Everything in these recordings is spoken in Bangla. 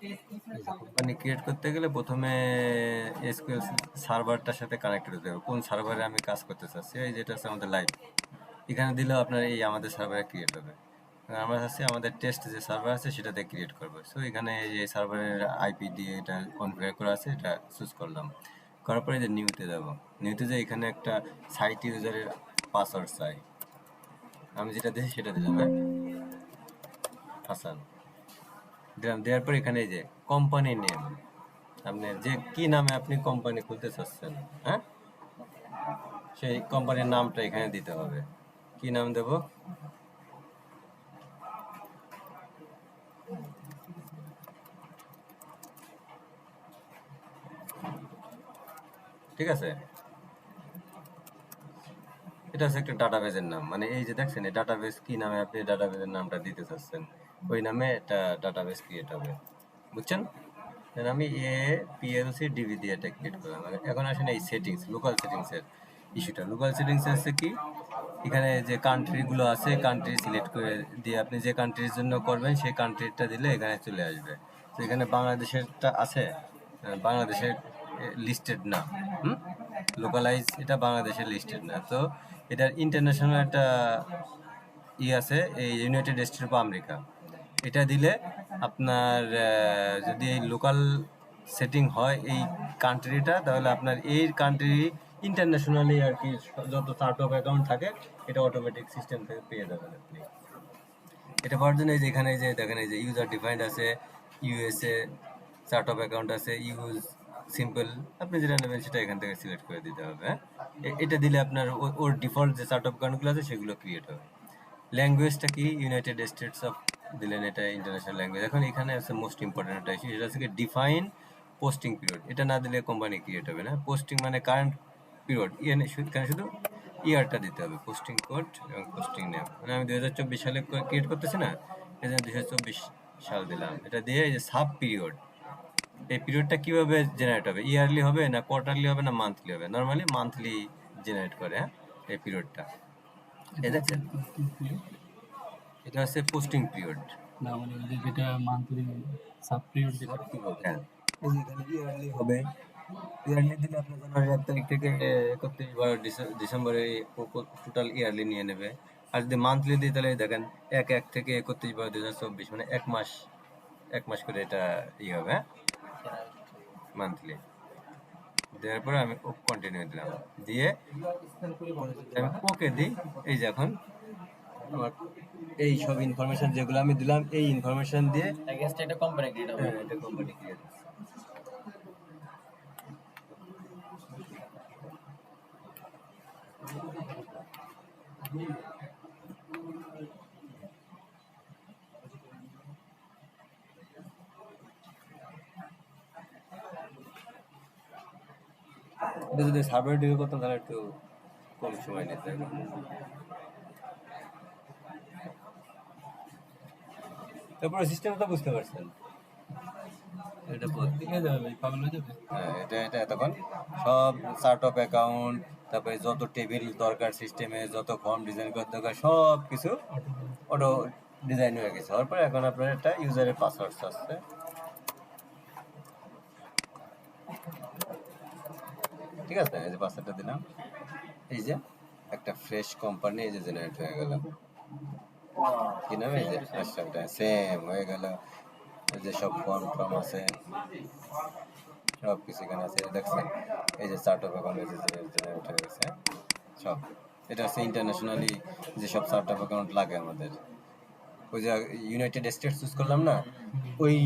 কোম্পানি ক্রিয়েট করতে গেলে প্রথমে এসকিউএল সার্ভারটার সাথে কানেক্টেড হতে হবে। কোন সার্ভারে আমি কাজ করতে চাচ্ছি, এই যেটা আছে আমাদের লাইভ, এখানে দিলেও আপনার এই আমাদের সার্ভারে ক্রিয়েট হবে। আমরা চাচ্ছি আমাদের টেস্ট যে সার্ভার আছে সেটাতে ক্রিয়েট করবো। সো এখানে এই সার্ভারের আইপি দিয়ে এটা কনফিগার করা আছে, এটা চুজ করলাম। করার পরে যে নিউতে যাব, নিউতে যে এখানে একটা সাইট ইউজারের পাসওয়ার্ড চাই, আমি যেটা দিয়েছি সেটা দিলাম, হ্যাঁ হাসান দিলাম। দেওয়ার পর এখানে এই যে কোম্পানি নেম, আপনি যে কি নামে আপনি কোম্পানি খুলতে চাচ্ছেন, হ্যাঁ সেই কোম্পানির নামটা এখানে দিতে হবে। কি নাম দেব? ঠিক আছে, এটা হচ্ছে একটা ডাটাবেজের নাম, মানে এই যে দেখছেন এই ডাটাবেজ কি নামে আপনি ডাটাবেজের নামটা দিতে চাচ্ছেন ওই নামে একটা ডাটাবেজ ক্রিয়েট হবে, বুঝছেন? আমি পিএলসি ডিবি দিয়ে এটা ক্রিয়েট করলাম। এখন আসেন এই সেটিংস, লোকাল সেটিংসের ইস্যুটা। লোকাল সেটিংস আছে কি, এখানে যে কান্ট্রিগুলো আছে কান্ট্রি সিলেক্ট করে দিয়ে আপনি যে কান্ট্রির জন্য করবেন সেই কান্ট্রিটা দিলে এখানে চলে আসবে। তো এখানে বাংলাদেশেরটা আছে, বাংলাদেশের লিস্টেড না, লোকালাইজ, এটা বাংলাদেশের লিস্টেড না। তো এটার ইন্টারন্যাশনাল একটা আছে, এই ইউনাইটেড স্টেটস অফ আমেরিকা, এটা দিলে আপনার যদি এই লোকাল সেটিং হয় এই কান্ট্রিটা, তাহলে আপনার এই কান্ট্রি ইন্টারন্যাশনালি আর কি যত চার্ট অফ অ্যাকাউন্ট থাকে এটা অটোমেটিক সিস্টেম থেকে পেয়ে যাবেন আপনি। এটা পাওয়ার জন্য এই যে এখানে যে দেখেন এই যে ইউজার ডিফাইন্ড আছে, ইউএসএ চার্ট অফ অ্যাকাউন্ট আছে, ইউজ সিম্পল, আপনি যেটা নেবেন সেটা এখান থেকে সিলেক্ট করে দিতে হবে। হ্যাঁ, এটা দিলে আপনার ওর ডিফল্ট যে চার্ট অফ অ্যাকাউন্টগুলো আছে সেগুলো ক্রিয়েট হবে। ল্যাঙ্গুয়েজটা কি, ইউনাইটেড স্টেটস অফ দিলেন, এটা ইন্টারন্যাশনাল ল্যাঙ্গুয়েজ। এখন এখানে আছে মোস্ট ইম্পর্টেন্ট একটা ইস্যু, সেটা হচ্ছে ডিফাইন পোস্টিং পিরিয়ড। এটা না দিলে কোম্পানি ক্রিয়েট হবে না। পোস্টিং মানে কারেন্ট পিরিয়ড, এখানে শুধু ইয়ারটা দিতে হবে, পোস্টিং কোড এবং পোস্টিং নেম। মানে আমি 2024 সালে ক্রিয়েট করতেছি না, এই জন্য 2024 সাল দিলাম। এটা দিয়ে এই যে সাব পিরিয়ড, এই পিরিয়ডটা কিভাবে জেনারেট হবে, ইয়ারলি হবে না কোয়ার্টারলি হবে না মান্থলি হবে? নর্মালি মান্থলি জেনারেট করে, হ্যাঁ এই পিরিয়ডটা। এই দেখছেন এটা হচ্ছে পোস্টিং পিরিয়ড। না মানে ওই যে যেটা মান্থলি সাব পিরিয়ড যেটা, হ্যাঁ এই যে এখানে ইয়ারলি হবে, ইয়ারলি দিলে আপনার জানুয়ারি 1 তারিখ থেকে 31/12 ডিসেম্বরে টোটাল ইয়ারলি নিয়ে নেবে। আর যদি মান্থলি দিই তাহলে দেখেন 1 থেকে 31/12/2024, মানে এক মাস করে এটা ইয়ে হবে, হ্যাঁ মান্থলি। দেওয়ার পরে আমি কন্টিনিউ দিলাম, দিয়ে আমি ওকে দিই। এই যে এখন আমার এই সব ইনফরমেশন যেগুলো আমি দিলাম, এই ইনফরমেশন দিয়ে এটা কোম্পানি ক্রিয়েট হবে। এটা কোম্পানি ক্রিয়েট। এটা যদি সার্ভার দিকে করতাম তাহলে একটু কম সময় নিতে হবে। তারপরে সিস্টেম তো বুঝতে পারছেন, এটা দিকে যাবে পাগল হয়ে যাবে। হ্যাঁ এটা এতক্ষণ সব চার্ট অফ অ্যাকাউন্ট, তারপরে যত টেবিল দরকার সিস্টেমে, যত ফর্ম ডিজাইন করতে দরকার সব কিছু অটো ডিজাইন হয়ে গেছে। তারপরে এখন আপনার একটা ইউজারের পাসওয়ার্ড আসছে, ঠিক আছে? এই যে পাসওয়ার্ডটা দিলাম, এই যে একটা ফ্রেশ কোম্পানি এই যে জেনারেট হয়ে গেল। কি নাম? এই যে পাসওয়ার্ডটা সেম হয়ে গেল। এই যে সব ফর্ম টর্ম আছে সব কিছু এখানে আছে, দেখছেন এই যে চার্ট অফ অ্যাকাউন্ট জেনারেট হয়ে গেছে সব। এটা হচ্ছে ইন্টারন্যাশনালি যেসব চার্ট অফ অ্যাকাউন্ট লাগে আমাদের, ওই যে ইউনাইটেড স্টেটস চুজ করলাম না, ওই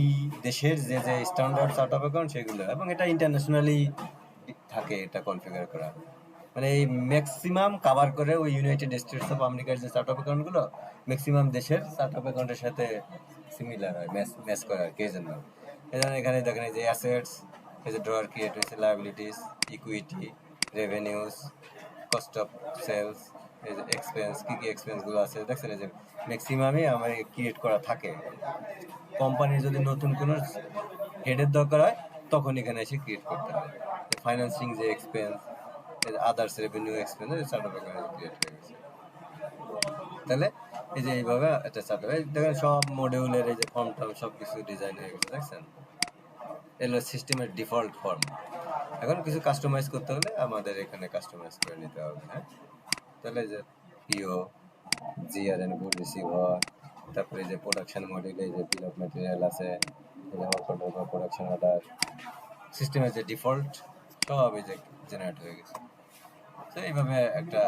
দেশের যে যে স্ট্যান্ডার্ড চার্ট অফ অ্যাকাউন্ট সেগুলো, এবং এটা ইন্টারন্যাশনালি থাকে এটা কনফিগার করা। মানে এই ম্যাক্সিমাম কাভার করে ওই ইউনাইটেড স্টেটস অফ আমেরিকার যে চার্ট অফ অ্যাকাউন্টগুলো ম্যাক্সিমাম দেশের চার্ট অফ অ্যাকাউন্টের সাথে সিমিলার হয়, ম্যাচ করে আর কি। এই জন্য এখানে দেখেন এই যে অ্যাসেটস, এই যে ড্রয়ার ক্রিয়েট হয়েছে, liabilities, equity, revenues, cost of sales, এই যে এক্সপেন্স, কি কি এক্সপেন্সগুলো আছে দেখছেন, এই যে ম্যাক্সিমামই আমার ক্রিয়েট করা থাকে। কোম্পানির যদি নতুন কোনো হেডের দরকার হয় তখন এখানে এসে ক্রিয়েট করতে হয়। ফাইন্যান্সিং যে expense, others revenue expense, chart of account create হয়ে গেছে। তাহলে এই যে এইভাবে এটা চালু এই দেখেন সব মডিউলের এই যে ফর্ম টর্ম সবকিছু ডিজাইন হয়ে গেছে দেখছেন, এগুলো সিস্টেমের ডিফল্ট ফর্ম। এখন কিছু কাস্টমাইজ করতে হলে আমাদের এখানে কাস্টমাইজ করে নিতে হবে। হ্যাঁ, তাহলে এই যে পিও, জিআরএন গুড রিসিভার, তারপরে এই যে প্রোডাকশন মডিউলে এই যে বিল অফ ম্যাটেরিয়াল আছে, এই যে প্রোডাকশন অর্ডার, সিস্টেমের যে ডিফল্ট সব এই যে জেনারেট হয়ে গেছে। তো এইভাবে একটা